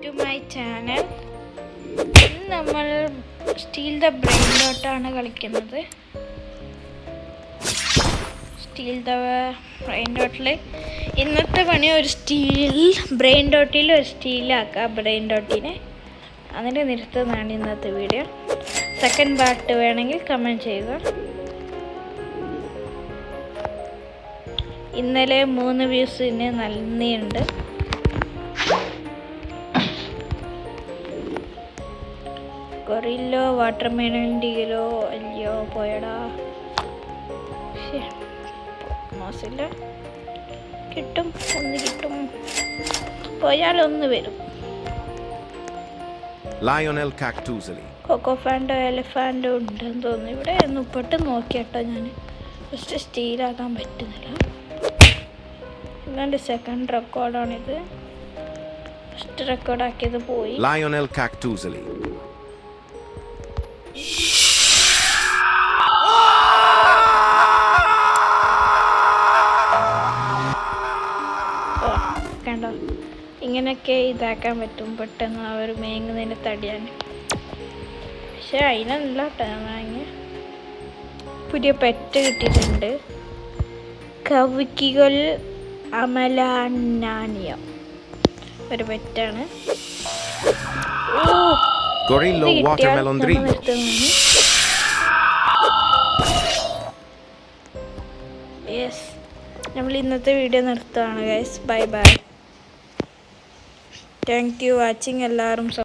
To my channel. ഇന്ന് നമ്മൾ steel the brain ഡോട്ടാണ് കളിക്കുന്നത്. സ്റ്റീൽ ദ ബ്രെയിൻ ഡോട്ടിൽ ഇന്നത്തെ പണി ഒരു ബ്രെയിൻ ഡോട്ടിൽ ഒരു സ്റ്റീലാക്കുക ബ്രെയിൻ ഡോട്ടിനെ. അതിൻ്റെ നിർത്തുന്നതാണ് ഇന്നത്തെ വീഡിയോ. സെക്കൻഡ് പാർട്ട് വേണമെങ്കിൽ കമൻറ്റ് ചെയ്യുക. ഇന്നലെ 3 വ്യൂസിന് നന്ദിയുണ്ട്. കൊറില്ലോ വാട്ടർമെലൺ ഡീലോ അല്ലയോ പോയടാ. മോശമില്ല, കിട്ടും, ഒന്ന് കിട്ടും, പോയാലൊന്ന് വരും. ലയണൽ കാക്ടൂസലി കൊക്കോ ഫാൻഡോ എലിഫാൻഡോ ഉണ്ടെന്ന് തോന്നുന്നു. ഇവിടെ ഒന്ന് പെട്ട് നോക്കിയാട്ടോ ഞാൻ. ഫസ്റ്റ് സ്റ്റീലാക്കാൻ പറ്റുന്നില്ല. ഇതെൻ്റെ സെക്കൻഡ് റെക്കോർഡാണിത്. ഫസ്റ്റ് റെക്കോർഡാക്കിയത് പോയി. ലയണൽ കാക്ടൂസലി കണ്ടോ, ഇങ്ങനെയൊക്കെ ഇതാക്കാൻ പറ്റും പെട്ടെന്ന് അവർ മേങ്ങുന്നതിന് തടിയാൻ. പക്ഷെ അതിനല്ല വാങ്ങി. പുതിയ പെറ്റ് കിട്ടിയിട്ടുണ്ട്. കവുക്കികൾ അമലാനാനിയ ഒരു പെറ്റാണ്. ഗൊറില്ലോ വാട്ടർമെലൺ 3. യെസ്, നമ്മൾ ഇന്നത്തെ വീഡിയോ നിർത്തുകയാണ് guys. Bye bye. Thank you watching എല്ലാവരും.